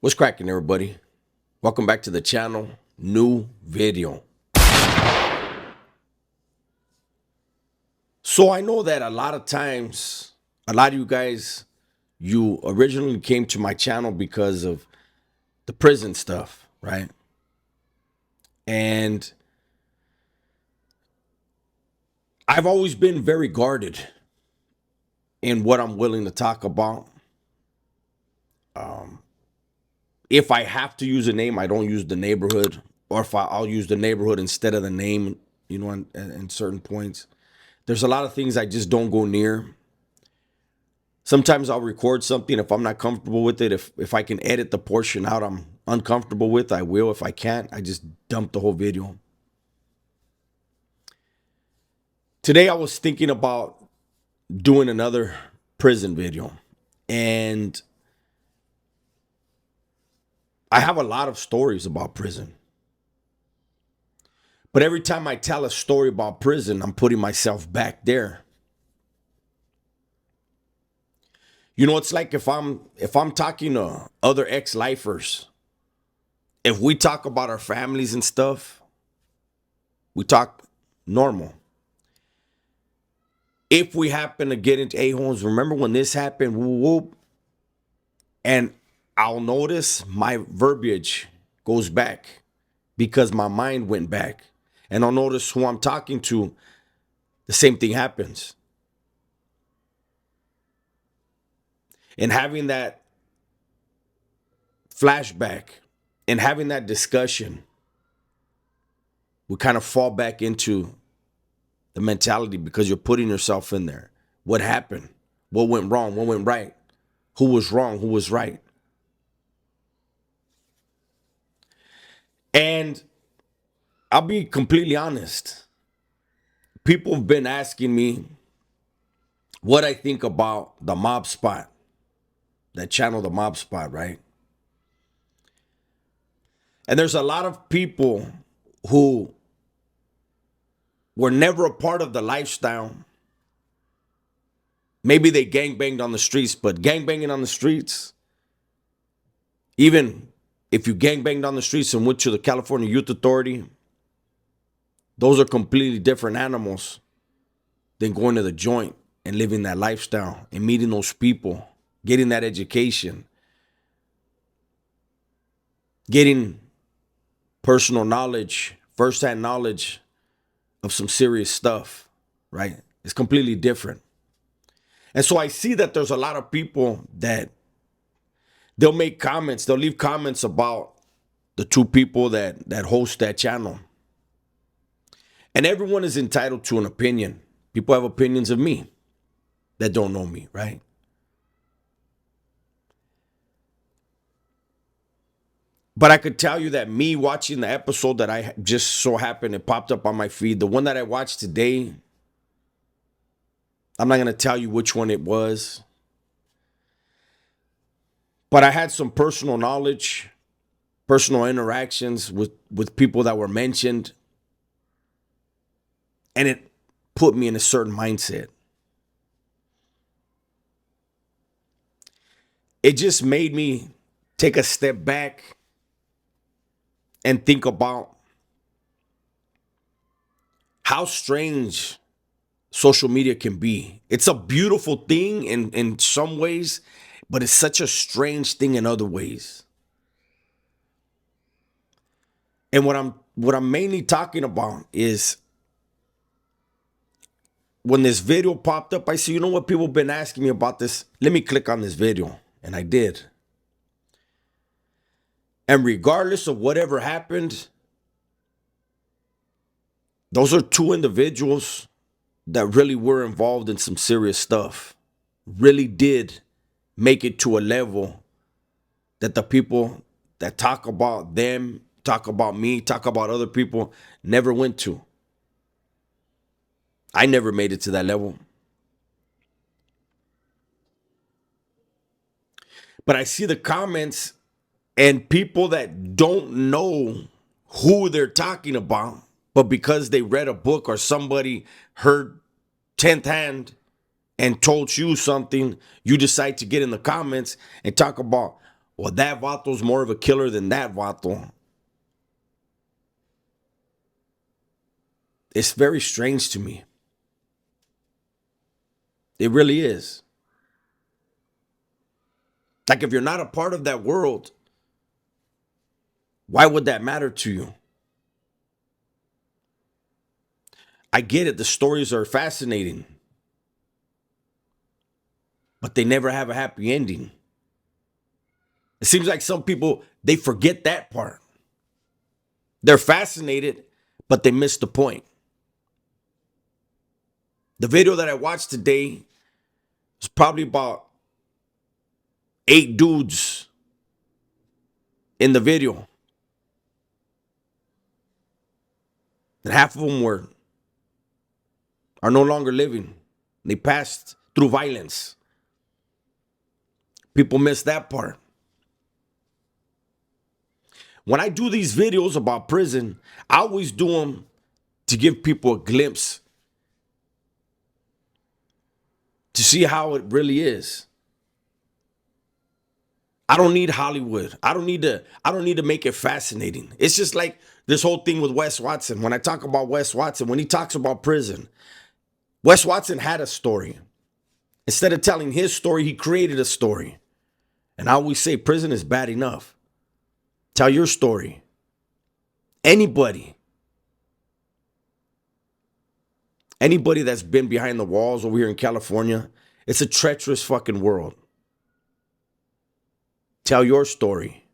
What's cracking, everybody? Welcome back to the channel. New video. So I know that a lot of times, a lot of you guys, you originally came to my channel because of the prison stuff, right? And I've always been very guarded in what I'm willing to talk about. If I have to use a name, I don't use the neighborhood, or if I'll use the neighborhood instead of the name, in certain points. There's a lot of things I just don't go near. Sometimes I'll record something if I'm not comfortable with it. If I can edit the portion out I'm uncomfortable with, I will. If I can't, I just dump the whole video. Today I was thinking about doing another prison video. And I have a lot of stories about prison. But every time I tell a story about prison, I'm putting myself back there. You know, it's like if I'm talking to other ex-lifers, if we talk about our families and stuff, we talk normal. If we happen to get into A-homes, remember when this happened, whoop, whoop, and I'll notice my verbiage goes back because my mind went back. And I'll notice who I'm talking to, the same thing happens. And having that flashback and having that discussion, we kind of fall back into the mentality because you're putting yourself in there. What happened? What went wrong? What went right? Who was wrong? Who was right? And I'll be completely honest. People have been asking me what I think about the Mob Spot, that channel, the Mob Spot, right? And there's a lot of people who were never a part of the lifestyle. Maybe they gangbanged on the streets, but gangbanging on the streets, even if you gangbanged on the streets and went to the California Youth Authority, those are completely different animals than going to the joint and living that lifestyle and meeting those people, getting that education, getting personal knowledge, firsthand knowledge of some serious stuff, right? It's completely different. And so I see that there's a lot of people that they'll make comments, they'll leave comments about the two people that host that channel. And everyone is entitled to an opinion. People have opinions of me that don't know me, right? But I could tell you that me watching the episode that I just so happened, it popped up on my feed, the one that I watched today, I'm not going to tell you which one it was. But I had some personal knowledge, personal interactions with people that were mentioned. And it put me in a certain mindset. It just made me take a step back and think about how strange social media can be. It's a beautiful thing in some ways, but it's such a strange thing in other ways. And what I'm mainly talking about is when this video popped up, I said, you know what, people have been asking me about this. Let me click on this video. And I did. And regardless of whatever happened, those are two individuals that really were involved in some serious stuff. Really did make it to a level that the people that talk about them, talk about me, talk about other people, never went to. I never made it to that level. But I see the comments and people that don't know who they're talking about, but because they read a book or somebody heard 10th hand and told you something, you decide to get in the comments and talk about, or that Vato's more of a killer than that Vato. It's very strange to me. It really is. Like, if you're not a part of that world, why would that matter to you? I get it. The stories are fascinating, but they never have a happy ending. It seems like some people, they forget that part. They're fascinated, but they miss the point. The video that I watched today was probably about 8 dudes in the video. And half of them are no longer living. They passed through violence. People miss that part. When I do these videos about prison, I always do them to give people a glimpse, to see how it really is. I don't need Hollywood. I don't need to make it fascinating. It's just like this whole thing with Wes Watson. When I talk about Wes Watson, when he talks about prison, Wes Watson had a story. Instead of telling his story, he created a story. And I always say prison is bad enough. Tell your story. Anybody that's been behind the walls over here in California, it's a treacherous fucking world. Tell your story.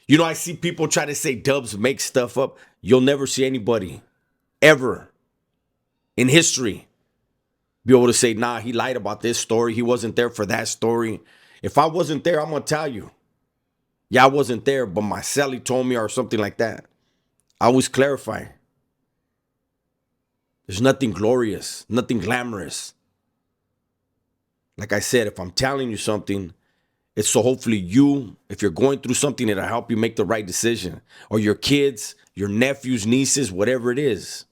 You know, I see people try to say Dubs make stuff up. You'll never see anybody ever in history be able to say, nah, he lied about this story. He wasn't there for that story. If I wasn't there, I'm going to tell you. Yeah, I wasn't there, but my cellie told me, or something like that. I always clarify. There's nothing glorious, nothing glamorous. Like I said, if I'm telling you something, it's so hopefully you, if you're going through something, it'll help you make the right decision. Or your kids, your nephews, nieces, whatever it is.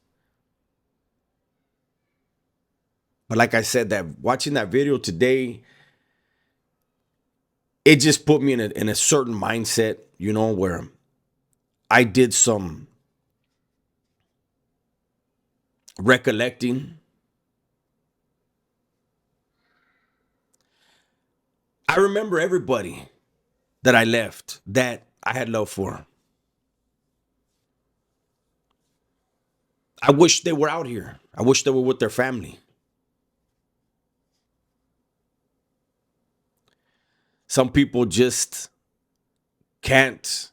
But like I said, that watching that video today, it just put me in a certain mindset, you know, where I did some recollecting. I remember everybody that I left that I had love for. I wish they were out here. I wish they were with their family. Some people just can't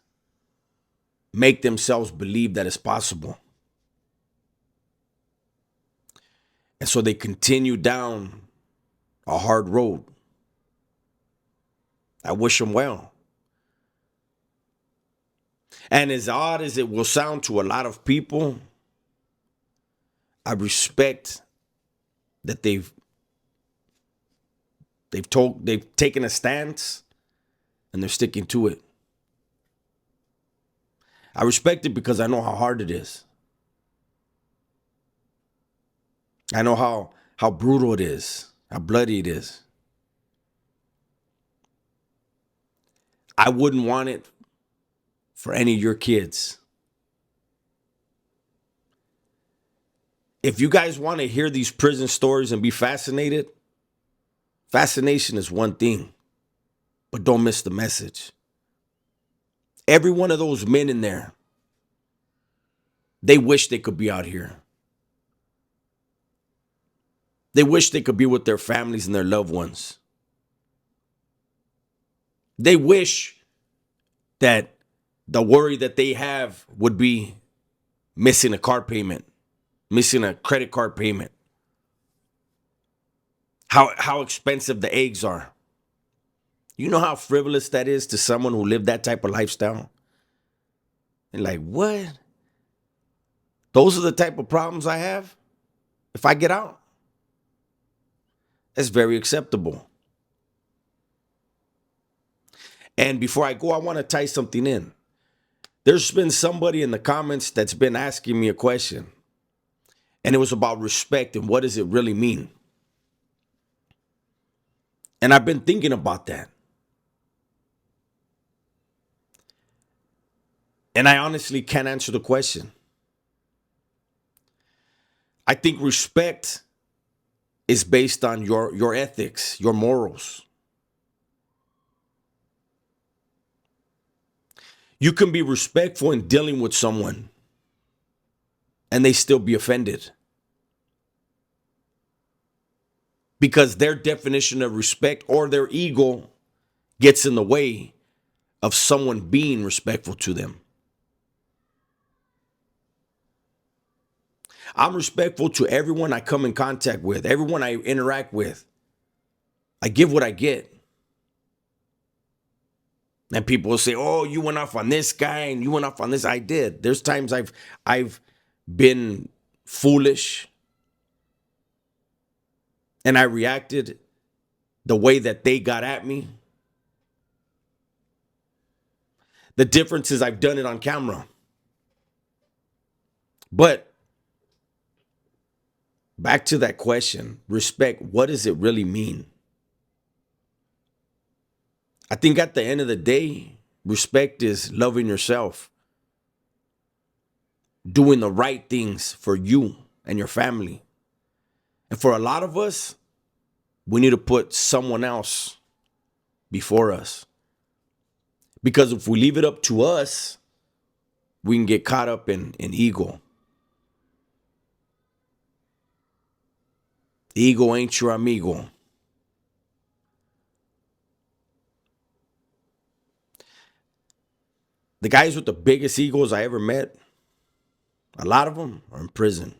make themselves believe that it's possible. And so they continue down a hard road. I wish them well. And as odd as it will sound to a lot of people, I respect that they've taken a stance and they're sticking to it. I respect it because I know how hard it is. I know how brutal it is, how bloody it is. I wouldn't want it for any of your kids. If you guys want to hear these prison stories and be fascinated, fascination is one thing, but don't miss the message. Every one of those men in there, they wish they could be out here. They wish they could be with their families and their loved ones. They wish that the worry that they have would be missing a car payment, missing a credit card payment. How expensive the eggs are. You know how frivolous that is to someone who lived that type of lifestyle? And like, what? Those are the type of problems I have if I get out? That's very acceptable. And before I go, I want to tie something in. There's been somebody in the comments that's been asking me a question. And it was about respect and what does it really mean? And I've been thinking about that. And I honestly can't answer the question. I think respect is based on your ethics, your morals. You can be respectful in dealing with someone and they still be offended because their definition of respect or their ego gets in the way of someone being respectful to them. I'm respectful to everyone I come in contact with, everyone I interact with. I give what I get. And people will say, "Oh, you went off on this guy and you went off on this." I did. There's times I've been foolish and I reacted the way that they got at me. The difference is I've done it on camera. But back to that question, respect, what does it really mean? I think at the end of the day, respect is loving yourself, doing the right things for you and your family. And for a lot of us, we need to put someone else before us. Because if we leave it up to us, we can get caught up in ego. Ego ain't your amigo. The guys with the biggest egos I ever met, a lot of them are in prison.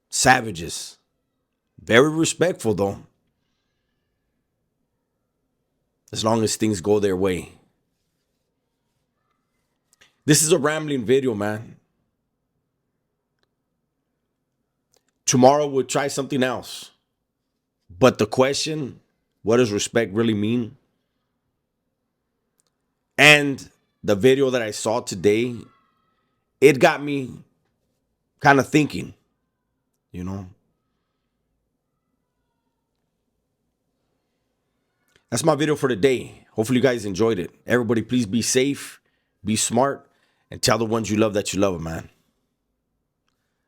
Savages. Very respectful though. As long as things go their way. This is a rambling video, man. Tomorrow we'll try something else. But the question, what does respect really mean? And the video that I saw today, it got me kind of thinking, you know. That's my video for today. Hopefully you guys enjoyed it. Everybody, please be safe, be smart, and tell the ones you love that you love them, man.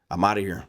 I'm out of here.